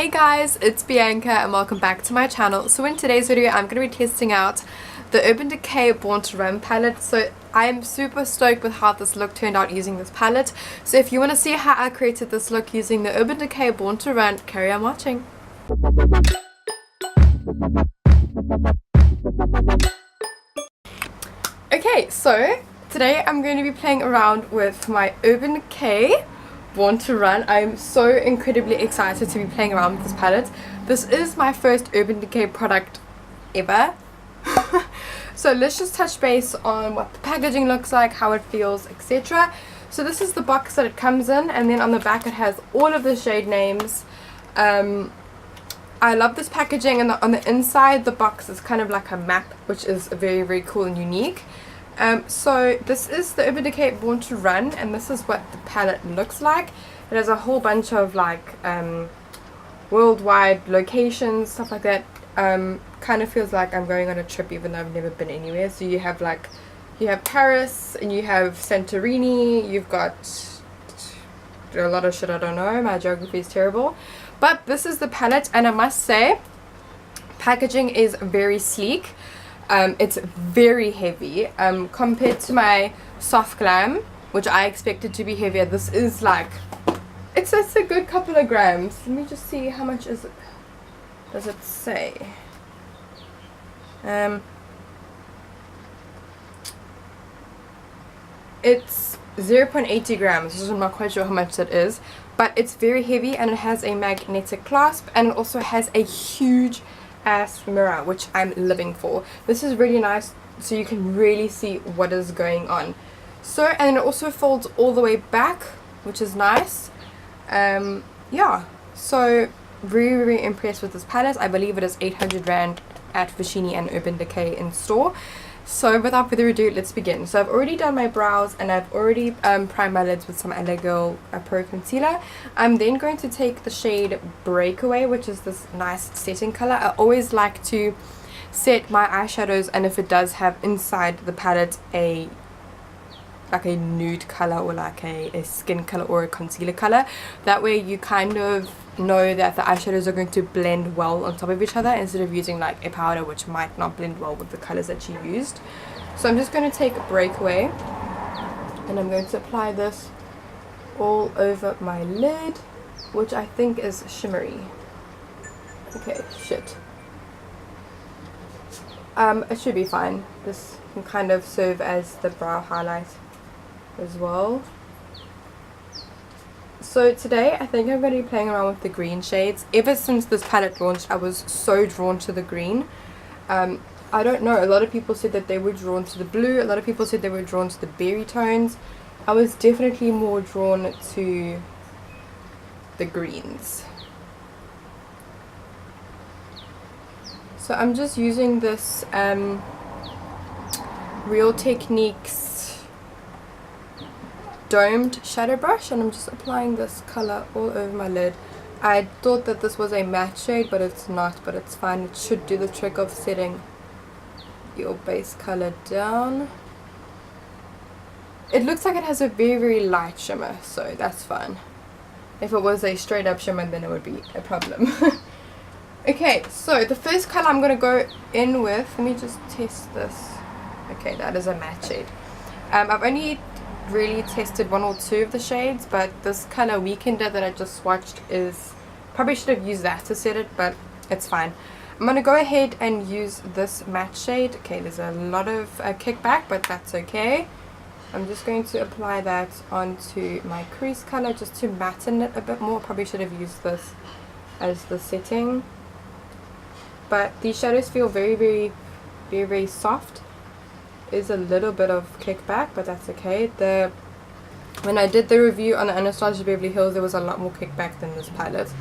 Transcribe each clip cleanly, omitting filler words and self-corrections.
Hey guys, it's Bianca and welcome back to my channel. So in today's video I'm going to be testing out the Urban Decay Born to Run palette. So I am super stoked with how this look turned out using this palette. So if you want to see how I created this look using the Urban Decay Born to Run, carry on watching. Okay, so today I'm going to be playing around with my Urban Decay Born to Run. I'm so incredibly excited to be playing around with this palette. This is my first Urban Decay product ever. So let's just touch base on what the packaging looks like, how it feels, etc. So this is the box that it comes in, and then on the back it has all of the shade names. I love this packaging, and on the inside the box is kind of like a map, which is very cool and unique. So this is the Urban Decay Born to Run, and this is what the palette looks like. It has a whole bunch of like worldwide locations, stuff like that. Kind of feels like I'm going on a trip even though I've never been anywhere. So you have Paris, and you have Santorini, you've got a lot of shit I don't know, my geography is terrible. But this is the palette, and I must say packaging is very sleek. It's very heavy compared to my Soft Glam, which I expected to be heavier. This is like it's a good couple of grams. Let me just see how much is it. Does it say? It's 0.80 grams, so I'm not quite sure how much that is, but it's very heavy, and it has a magnetic clasp, and it also has a huge ass mirror, which I'm living for. This is really nice, so you can really see what is going on. So, and it also folds all the way back, which is nice. Yeah, so very impressed with this palette. I believe it is 800 Rand at Vashini and Urban Decay in store. So without further ado, let's begin. So I've already done my brows, and I've already primed my lids with some LA Girl Pro Concealer. I'm then going to take the shade Breakaway, which is this nice setting color. I always like to set my eyeshadows, and if it does have inside the palette a nude color or like a skin color or a concealer color, that way you kind of know that the eyeshadows are going to blend well on top of each other instead of using like a powder which might not blend well with the colors that you used. So I'm just going to take Breakaway, and I'm going to apply this all over my lid, which I think is shimmery. Okay, shit. It should be fine. This can kind of serve as the brow highlight as well. So today I think I'm going to be playing around with the green shades. Ever since this palette launched, I was so drawn to the green. I don't know, a lot of people said that they were drawn to the blue, a lot of people said they were drawn to the berry tones. I was definitely more drawn to the greens. So I'm just using this Real Techniques domed shadow brush, and I'm just applying this color all over my lid. I thought that this was a matte shade, but it's not, but it's fine. It should do the trick of setting your base color down. It looks like it has a very light shimmer, so that's fine. If it was a straight up shimmer, then it would be a problem. Okay, so the first color I'm going to go in with, let me just test this. Okay, that is a matte shade. I've only really tested one or two of the shades, but this color Weekender that I just swatched is, probably should have used that to set it, but it's fine. I'm going to go ahead and use this matte shade. Okay, there's a lot of kickback, but that's okay. I'm just going to apply that onto my crease color just to matten it a bit more. Probably should have used this as the setting, but these shadows feel very soft. Is a little bit of kickback, but that's okay. When I did the review on the Anastasia Beverly Hills, there was a lot more kickback than this palette,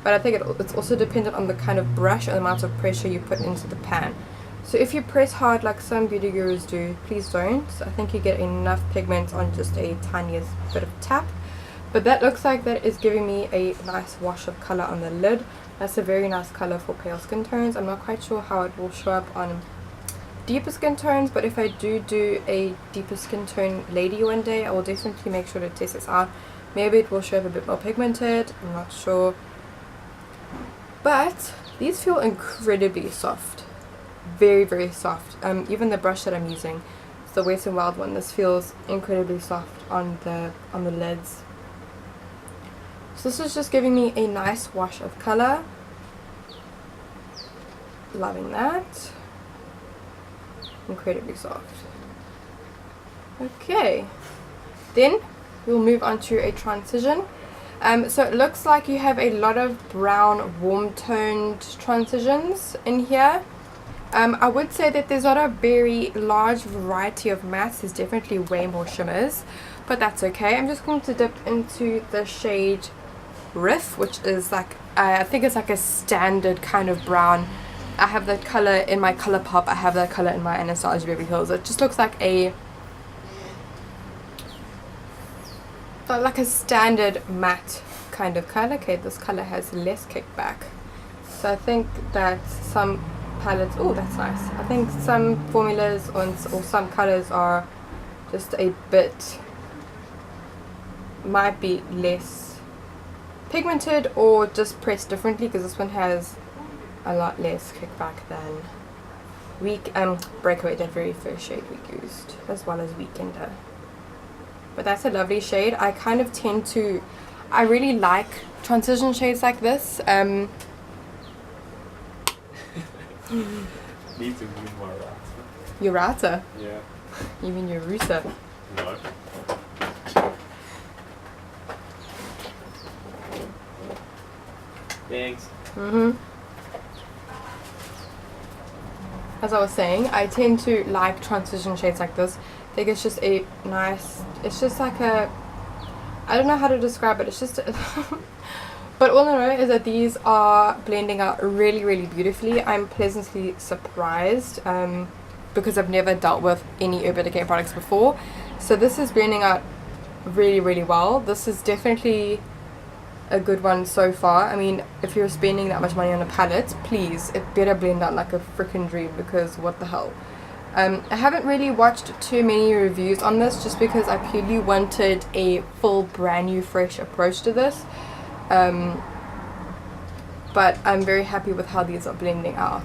but I think it's also dependent on the kind of brush and the amount of pressure you put into the pan. So if you press hard like some beauty gurus do, please don't. I think you get enough pigment on just a tiniest bit of tap. But that looks like that is giving me a nice wash of color on the lid. That's a very nice color for pale skin tones. I'm not quite sure how it will show up on deeper skin tones, but if I do a deeper skin tone lady one day, I will definitely make sure to test this out. Maybe it will show up a bit more pigmented, I'm not sure. But these feel incredibly soft, very, very soft. Even the brush that I'm using, it's the Wet n Wild one, this feels incredibly soft on the lids. So this is just giving me a nice wash of color. Loving that. Incredibly soft. Okay, then we'll move on to a transition. So it looks like you have a lot of brown warm toned transitions in here. I would say that there's not a very large variety of mattes. There's definitely way more shimmers, but that's okay. I'm just going to dip into the shade Riff, which is like, I think it's like a standard kind of brown. I have that color in my ColourPop, I have that color in my Anastasia Beverly Hills. It just looks like a standard matte kind of color. Okay, this color has less kickback. So I think that some palettes, oh that's nice. I think some formulas or some colors are just a bit, might be less pigmented or just pressed differently, because this one has a lot less kickback than Breakaway, that very first shade we used, as well as Weekender. But that's a lovely shade. I kind of tend to, I really like transition shades like this. Need to move my router. Your router? Yeah. You mean your router? No. Thanks. As I was saying, I tend to like transition shades like this. I think it's just a nice, it's just like a, I don't know how to describe it, it's just a but all I know is that these are blending out really, really beautifully. I'm pleasantly surprised because I've never dealt with any Urban Decay products before. So this is blending out really, really well. This is definitely a good one so far. I mean, if you're spending that much money on a palette, please, it better blend out like a freaking dream, because what the hell. I haven't really watched too many reviews on this, just because I purely wanted a full brand new fresh approach to this. But I'm very happy with how these are blending out.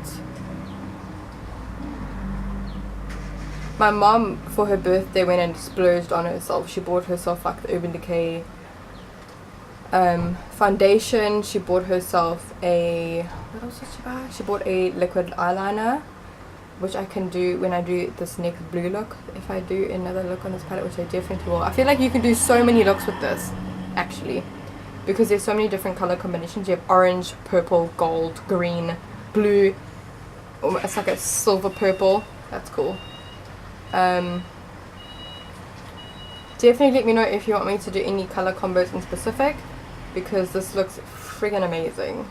My mom, for her birthday, went and splurged on herself. She bought herself like the Urban Decay foundation. She bought herself a, what else did she buy? She bought a liquid eyeliner, which I can do when I do this next blue look. If I do another look on this palette, which I definitely will. I feel like you can do so many looks with this, actually, because there's so many different color combinations. You have orange, purple, gold, green, blue. Oh, it's like a silver purple. That's cool. Definitely let me know if you want me to do any color combos in specific, because this looks friggin' amazing.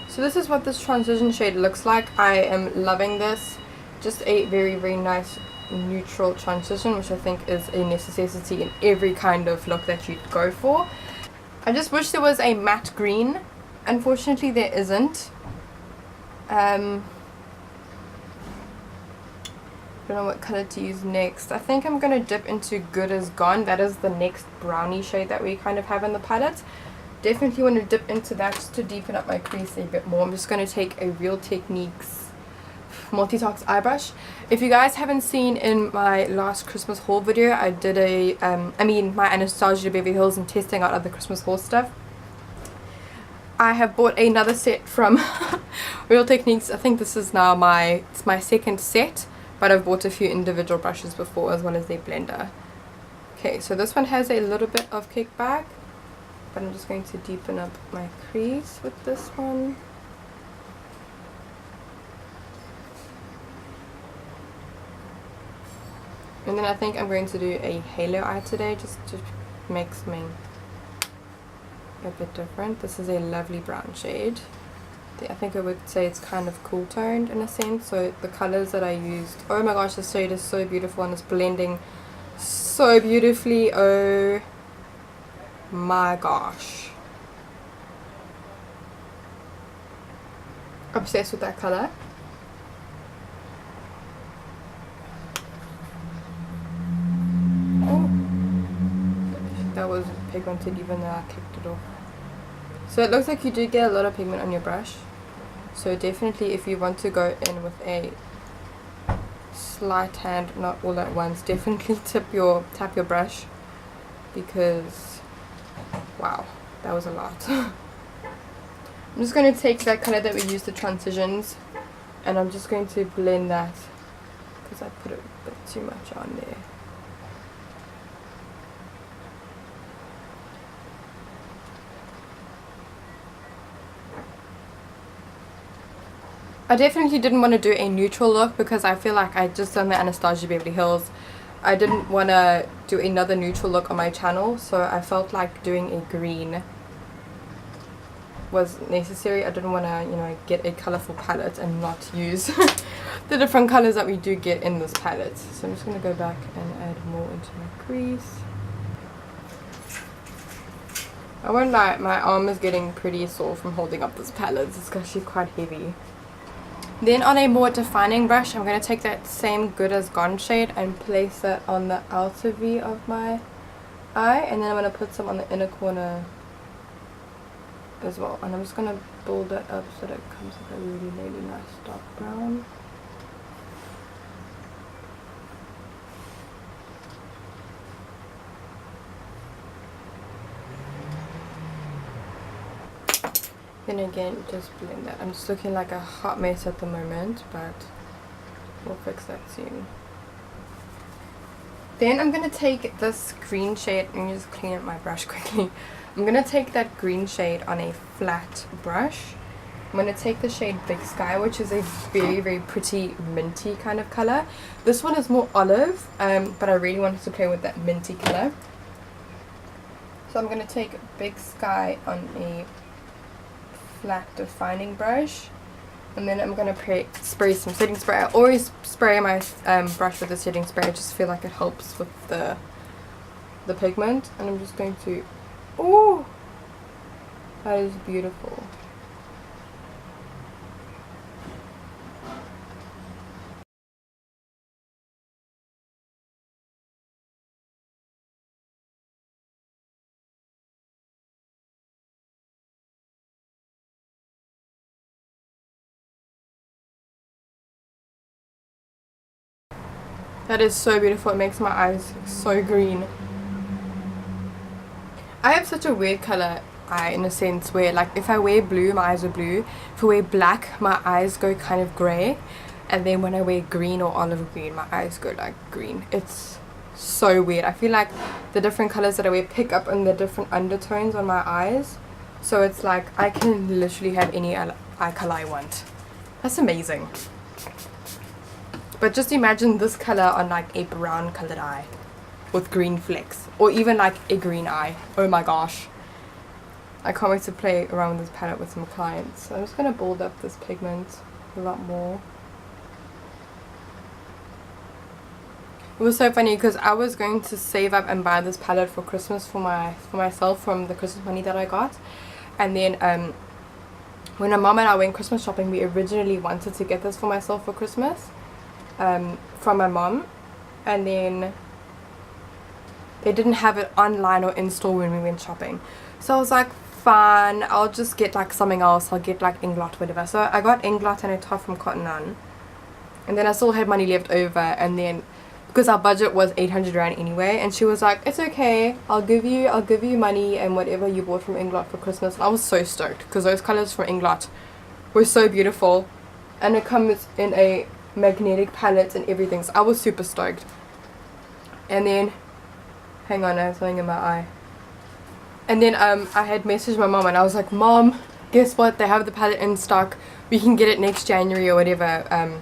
So this is what this transition shade looks like. I am loving this. Just a very, very nice neutral transition, which I think is a necessity in every kind of look that you'd go for. I just wish there was a matte green. Unfortunately there isn't. I don't know what color to use next. I think I'm going to dip into Good As Gone. That is the next brownie shade that we kind of have in the palette. Definitely want to dip into that just to deepen up my crease a bit more. I'm just going to take a Real Techniques Multi-Tox eye brush. If you guys haven't seen in my last Christmas haul video, I did a, my Anastasia Beverly Hills and testing out other Christmas haul stuff. I have bought another set from Real Techniques. I think this is now it's my second set. But I've bought a few individual brushes before, as well as their blender. Okay, so this one has a little bit of kickback, but I'm just going to deepen up my crease with this one. And then I think I'm going to do a halo eye today, just to make something a bit different. This is a lovely brown shade. I think I would say it's kind of cool toned in a sense. So the colors that I used, oh my gosh, this shade is so beautiful and it's blending so beautifully. Oh my gosh, obsessed with that color. Oh, that was pigmented even though I kicked it off. So it looks like you do get a lot of pigment on your brush. So definitely if you want to go in with a slight hand, not all at once, definitely tap your brush, because wow, that was a lot. I'm just going to take that color that we used, the transitions, and I'm just going to blend that because I put a bit too much on there. I definitely didn't want to do a neutral look because I feel like I just done the Anastasia Beverly Hills. I didn't want to do another neutral look on my channel, so I felt like doing a green was necessary. I didn't want to, you know, get a colorful palette and not use the different colors that we do get in this palette. So I'm just going to go back and add more into my crease. I won't lie, my arm is getting pretty sore from holding up this palette. It's actually quite heavy. Then on a more defining brush, I'm going to take that same Good As Gone shade and place that on the outer V of my eye, and then I'm going to put some on the inner corner as well, and I'm just going to build that up so that it comes with a really nice dark brown. Then again, just blend that. I'm just looking like a hot mess at the moment, but we'll fix that soon. Then I'm going to take this green shade, and just clean up my brush quickly. I'm going to take that green shade on a flat brush. I'm going to take the shade Big Sky, which is a very pretty minty kind of color. This one is more olive, but I really wanted to play with that minty color. So I'm going to take Big Sky on a flat defining brush, and then I'm going to spray some setting spray. I always spray my brush with a setting spray. I just feel like it helps with the pigment, and I'm just going to, oh, that is beautiful. That is so beautiful. It makes my eyes so green. I have such a weird color eye in a sense where, like, if I wear blue, my eyes are blue. If I wear black, my eyes go kind of grey. And then when I wear green or olive green, my eyes go like green. It's so weird. I feel like the different colors that I wear pick up on the different undertones on my eyes. So it's like I can literally have any eye color I want. That's amazing. But just imagine this color on like a brown colored eye with green flecks, or even like a green eye. Oh my gosh. I can't wait to play around with this palette with some clients. So I'm just going to build up this pigment a lot more. It was so funny because I was going to save up and buy this palette for Christmas for myself from the Christmas money that I got. And then when my mom and I went Christmas shopping, we originally wanted to get this for myself for Christmas. From my mom, and then they didn't have it online or in store when we went shopping, so I was like, fine, I'll just get like something else. I'll get like Inglot, whatever. So I got Inglot and a top from Cotton On, and then I still had money left over, and then because our budget was 800 rand anyway, and she was like, it's okay, I'll give you money and whatever you bought from Inglot for Christmas. And I was so stoked because those colors from Inglot were so beautiful, and it comes in a magnetic palette and everything, so I was super stoked. And then hang on, I have something in my eye. And then I had messaged my mom and I was like, Mom, guess what, they have the palette in stock, we can get it next January or whatever, and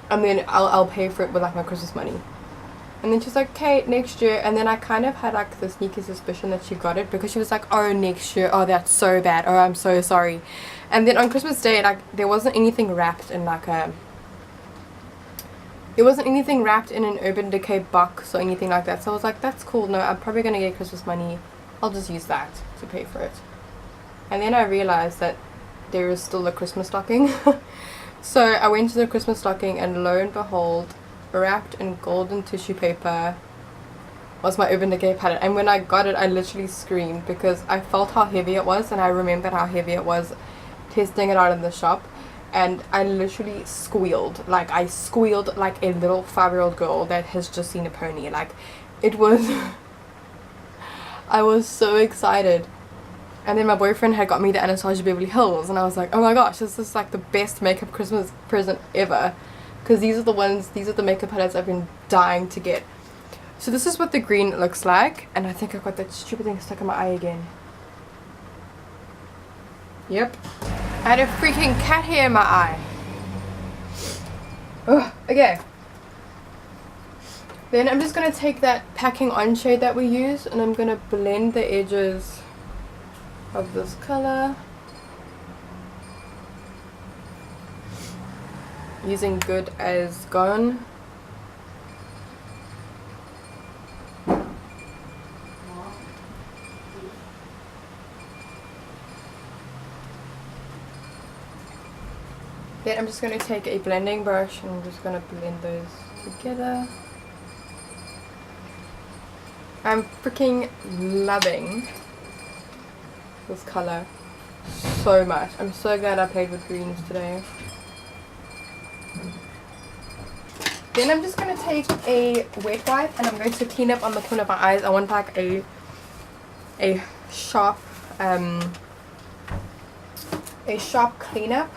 then I'll pay for it with like my Christmas money. And then she's like, okay, next year. And then I kind of had like the sneaky suspicion that she got it because she was like, oh, next year, oh, that's so bad, oh, I'm so sorry. And then on Christmas Day, like, there wasn't anything wrapped in like a It wasn't anything wrapped in an Urban Decay box or anything like that. So I was like, that's cool. No, I'm probably going to get Christmas money. I'll just use that to pay for it. And then I realized that there is still a Christmas stocking. So I went to the Christmas stocking and lo and behold, wrapped in golden tissue paper was my Urban Decay palette, and when I got it I literally screamed because I felt how heavy it was, and I remembered how heavy it was testing it out in the shop, and I literally squealed. Like, I squealed like a little 5-year-old girl that has just seen a pony. Like, it was I was so excited. And then my boyfriend had got me the Anastasia Beverly Hills, and I was like, oh my gosh, this is like the best makeup Christmas present ever, because these are the makeup palettes I've been dying to get. So this is what the green looks like, and I think I've got that stupid thing stuck in my eye again. Yep. I had a freaking cat hair in my eye. Ugh, okay. Then I'm just going to take that packing on shade that we use, and I'm going to blend the edges of this color using Good as Gone. Then I'm just going to take a blending brush and I'm just going to blend those together. I'm freaking loving this color so much. I'm so glad I played with greens today. Then I'm just going to take a wet wipe and I'm going to clean up on the corner of my eyes. I want like a sharp cleanup.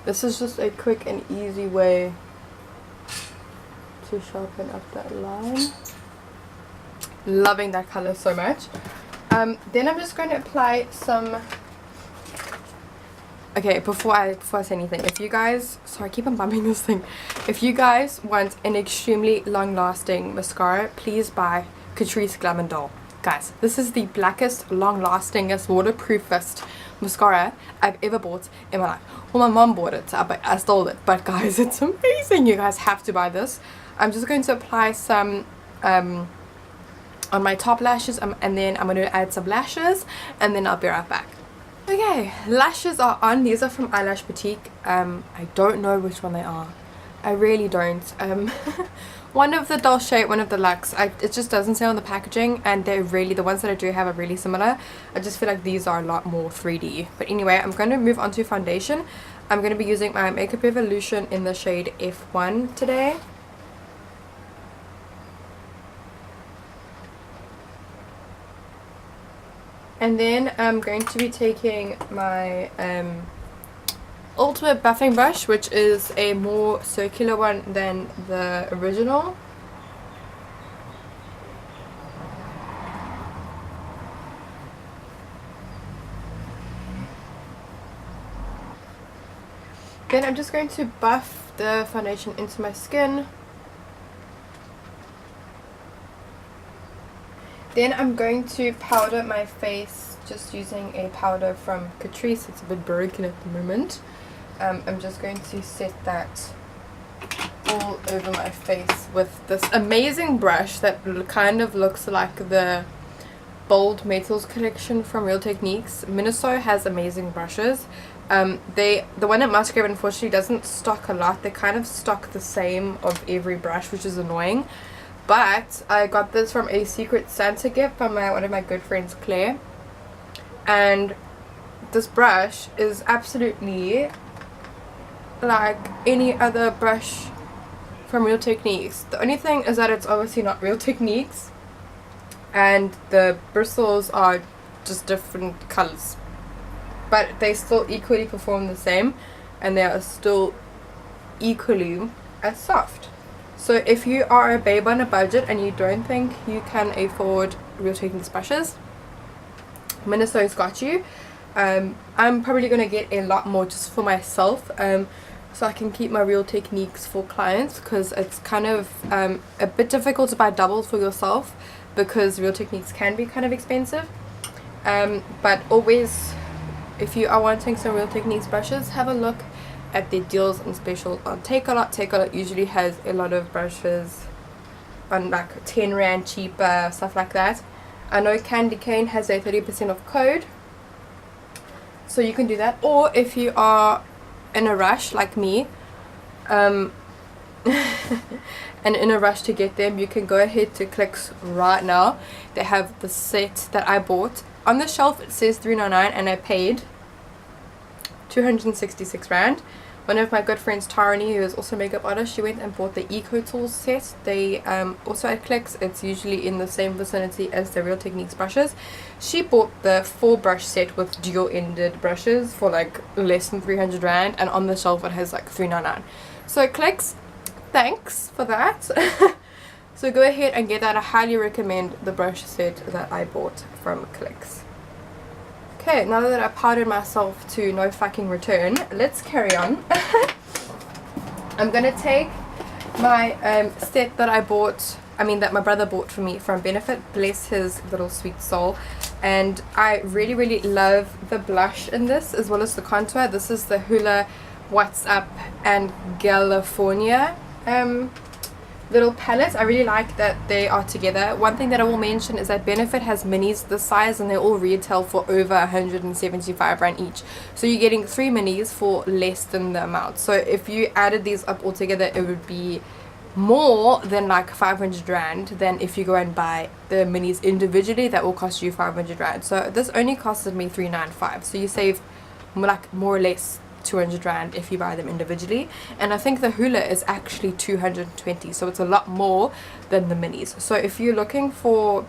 This is just a quick and easy way to sharpen up that line. Loving that color so much. Then I'm just going to apply some... Okay, before I say anything, if you guys... Sorry, I keep on bumping this thing. If you guys want an extremely long-lasting mascara, please buy Catrice Glam and Doll. Guys, this is the blackest, long-lastingest, waterproofest mascara I've ever bought in my life. Well, my mom bought it, so I stole it. But guys, it's amazing. You guys have to buy this. I'm just going to apply some on my top lashes, and then I'm going to add some lashes, and then I'll be right back. Okay, lashes are on. These are from Eyelash Boutique. I don't know which one they are. I really don't. One of the Dolce, one of the Luxe. It just doesn't say on the packaging, and they're really, the ones that I do have are really similar. I just feel like these are a lot more 3D. But anyway, I'm going to move on to foundation. I'm going to be using my Makeup Revolution in the shade F1 today. And then I'm going to be taking my Ultimate Buffing Brush, which is a more circular one than the original. Then I'm just going to buff the foundation into my skin. Then I'm going to powder my face just using a powder from Catrice. It's a bit broken at the moment. I'm just going to set that all over my face with this amazing brush that kind of looks like the Bold Metals collection from Real Techniques. Miniso has amazing brushes. The one at Musgrave unfortunately doesn't stock a lot. They kind of stock the same of every brush, which is annoying. But I got this from a Secret Santa gift from one of my good friends, Claire. And this brush is absolutely like any other brush from Real Techniques. The only thing is that it's obviously not Real Techniques, and the bristles are just different colors. But they still equally perform the same, and they are still equally as soft. So if you are a babe on a budget and you don't think you can afford Real Techniques brushes, Miniso's got you. I'm probably going to get a lot more just for myself, so I can keep my Real Techniques for clients, because it's kind of a bit difficult to buy doubles for yourself because Real Techniques can be kind of expensive. But always, if you are wanting some Real Techniques brushes, have a look at the deals and specials on Takealot. Takealot usually has a lot of brushes on like 10 Rand cheaper, stuff like that. I know Candy Cane has a 30% off code, so you can do that. Or if you are in a rush like me, and and in a rush to get them, you can go ahead to Clicks right now. They have the set that I bought. On the shelf it says $3.99 and I paid 266 Rand. One of my good friends, Tarani, who is also a makeup artist, she went and bought the Eco Tools set. They also at Clicks. It's usually in the same vicinity as the Real Techniques brushes. She bought the 4 brush set with dual ended brushes for like less than 300 Rand, and on the shelf it has like $3.99. So Clicks, thanks for that. So go ahead and get that. I highly recommend the brush set that I bought from Clicks. Okay, now that I powdered myself to no fucking return, let's carry on. I'm gonna take my set that I bought, that my brother bought for me from Benefit, bless his little sweet soul, and I really love the blush in this as well as the contour. This is the Hoola What's Up and California little palettes. I really like that they are together. One thing that I will mention is that Benefit has minis this size and they all retail for over 175 Rand each. So you're getting 3 minis for less than the amount. So if you added these up all together, it would be more than like 500 Rand than if you go and buy the minis individually. That will cost you 500 Rand. So this only costed me 395. So you save more or less 200 Rand if you buy them individually, and I think the Hoola is actually 220, so it's a lot more than the minis. So if you're looking for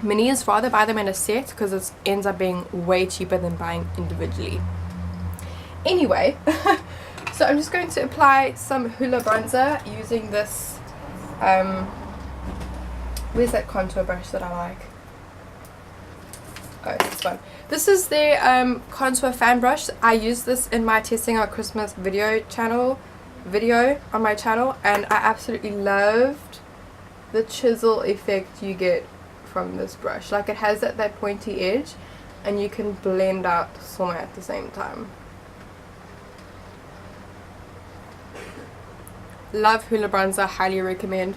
minis, rather buy them in a set because it ends up being way cheaper than buying individually. Anyway, so I'm just going to apply some Hoola bronzer using this where's that contour brush that I like? Oh, this one. This is their contour fan brush. I use this in my testing out Christmas video on my channel, and I absolutely loved the chisel effect you get from this brush. Like, it has that pointy edge and you can blend out so much at the same time. Love Hoola bronzer, highly recommend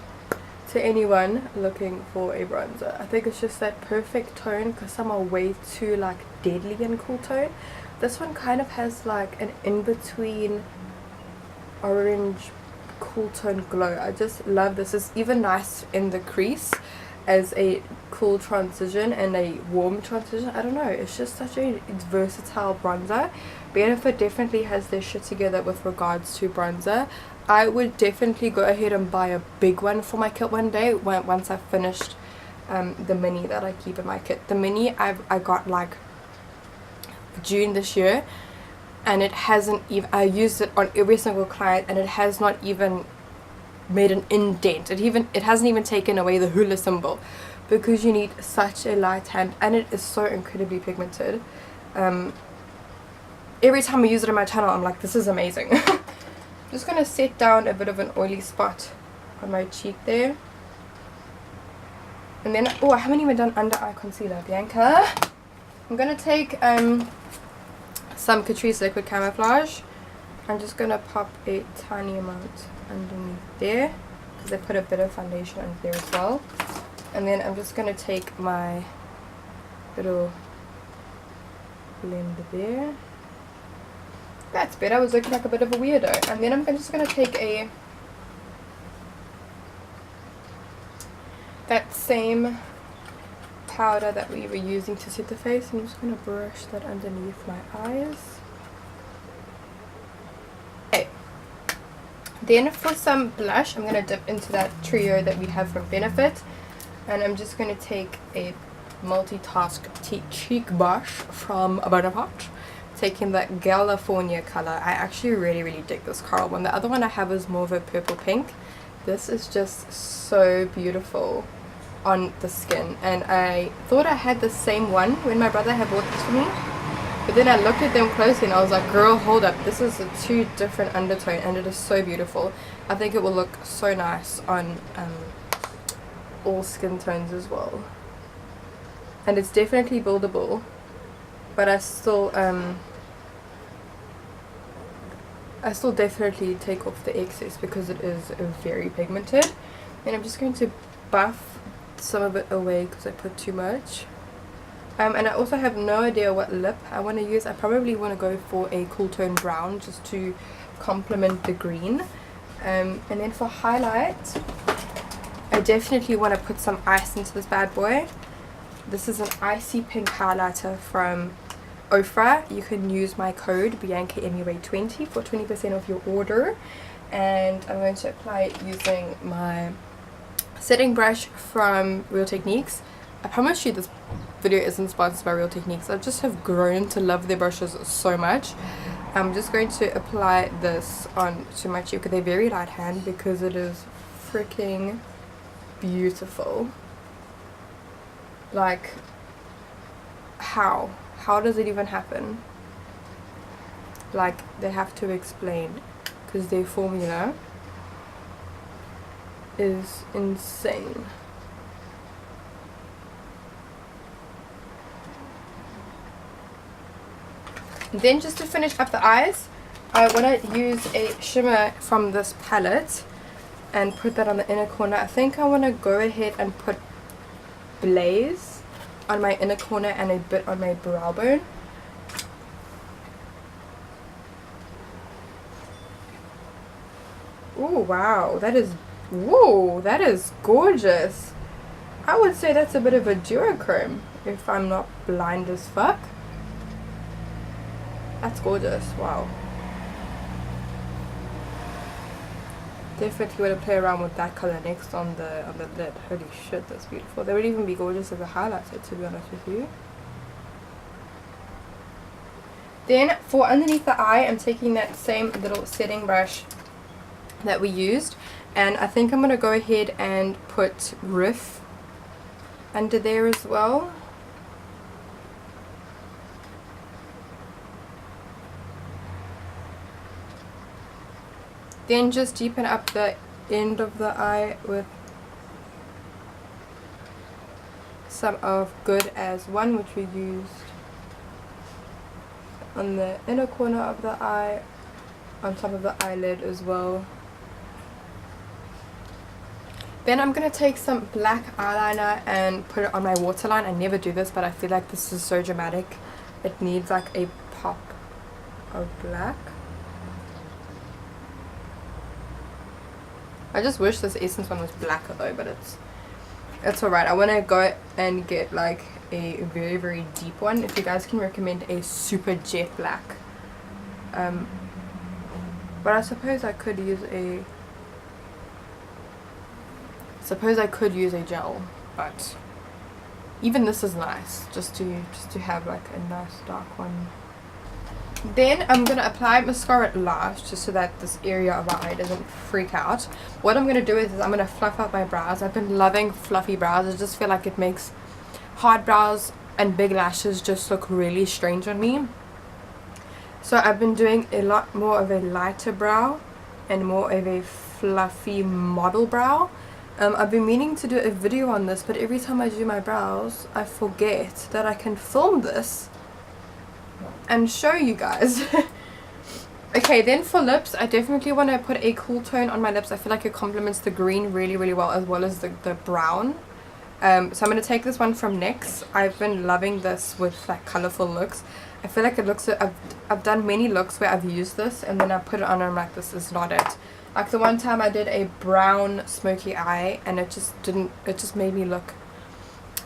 to anyone looking for a bronzer. I think it's just that perfect tone because some are way too like deadly and cool tone. This one kind of has like an in-between orange cool tone glow. I just love this. It's even nice in the crease as a cool transition and a warm transition. I don't know, it's just such a versatile bronzer. Benefit definitely has their shit together with regards to bronzer. I would definitely go ahead and buy a big one for my kit one day once I've finished the mini that I keep in my kit. The mini I got like June this year, and it hasn't even, I used it on every single client and it has not even made an indent. It hasn't even taken away the Hoola symbol, because you need such a light hand and it is so incredibly pigmented. Every time I use it on my channel I'm like, this is amazing. I'm just going to set down a bit of an oily spot on my cheek there. And then, oh, I haven't even done under eye concealer, Bianca. I'm going to take some Catrice Liquid Camouflage. I'm just going to pop a tiny amount underneath there because I put a bit of foundation under there as well. And then I'm just going to take my little blender there. That's better. I was looking like a bit of a weirdo. And then I'm just going to take that same powder that we were using to set the face. I'm just going to brush that underneath my eyes. Okay. Then for some blush, I'm going to dip into that trio that we have from Benefit. And I'm just going to take a multitask cheek brush from Bonaparte. Taking that California color. I actually really dig this coral one. The other one I have is more of a purple pink. This is just so beautiful on the skin, and I thought I had the same one when my brother had bought this for me, but then I looked at them closely and I was like, girl, hold up, this is a 2 different undertone and it is so beautiful. I think it will look so nice on all skin tones as well, and it's definitely buildable, but I still definitely take off the excess because it is very pigmented. And I'm just going to buff some of it away because I put too much. And I also have no idea what lip I want to use. I probably want to go for a cool tone brown just to complement the green. And then for highlight, I definitely want to put some ice into this bad boy. This is an icy pink highlighter from Ofra. You can use my code BiancaFurnarello20 for 20% off your order. And I'm going to apply it using my setting brush from Real Techniques. I promise you this video isn't sponsored by Real Techniques. I just have grown to love their brushes so much. I'm just going to apply this onto my cheek with a very light hand because it is freaking beautiful. Like, how does it even happen? Like, they have to explain, because their formula is insane. Then just to finish up the eyes, I want to use a shimmer from this palette and put that on the inner corner. I think I want to go ahead and put Blaze on my inner corner and a bit on my brow bone. Oh wow, that is gorgeous. I would say that's a bit of a duochrome if I'm not blind as fuck. That's gorgeous. Wow. Definitely want to play around with that color next on the lid. Holy shit, that's beautiful. That would even be gorgeous as a highlighter, to be honest with you. Then for underneath the eye, I'm taking that same little setting brush that we used, and I think I'm going to go ahead and put Riff under there as well. Then just deepen up the end of the eye with some of Good As One, which we used on the inner corner of the eye, on top of the eyelid as well. Then I'm going to take some black eyeliner and put it on my waterline. I never do this, but I feel like this is so dramatic. It needs like a pop of black. I just wish this Essence one was blacker though, but it's alright. I want to go and get like a very, very deep one. If you guys can recommend a super jet black. But I suppose I could use a gel, but even this is nice, just to have like a nice dark one. Then I'm going to apply mascara at last, just so that this area of my eye doesn't freak out. What I'm going to do is I'm going to fluff out my brows. I've been loving fluffy brows. I just feel like it makes hard brows and big lashes just look really strange on me. So I've been doing a lot more of a lighter brow and more of a fluffy model brow. I've been meaning to do a video on this, but every time I do my brows I forget that I can film this and show you guys. Okay, then for lips, I definitely want to put a cool tone on my lips. I feel like it complements the green really, really well, as well as the brown. So I'm going to take this one from NYX. I've been loving this with like colorful looks. I feel like it looks, I've done many looks where I've used this and then I put it on and I'm like, this is not it. Like the one time I did a brown smoky eye and it just made me look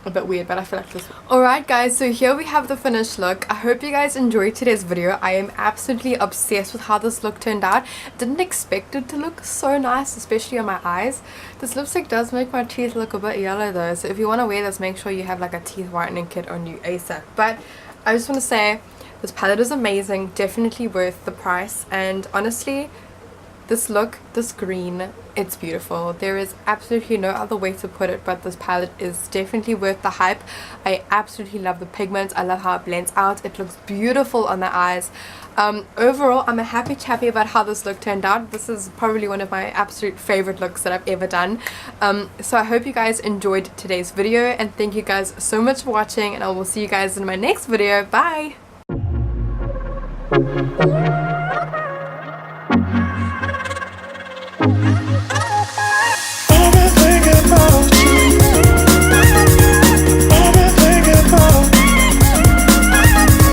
a bit weird, but I feel like this. Alright guys, so here we have the finished look. I hope you guys enjoyed today's video. I am absolutely obsessed with how this look turned out. Didn't expect it to look so nice, especially on my eyes. This lipstick does make my teeth look a bit yellow though, so if you want to wear this, make sure you have like a teeth whitening kit on you ASAP. But I just want to say this palette is amazing, definitely worth the price, and honestly this look, this green, it's beautiful. There is absolutely no other way to put it, but this palette is definitely worth the hype. I absolutely love the pigments. I love how it blends out. It looks beautiful on the eyes. Overall, I'm a happy chappy about how this look turned out. This is probably one of my absolute favorite looks that I've ever done. So I hope you guys enjoyed today's video, and thank you guys so much for watching, and I will see you guys in my next video. Bye!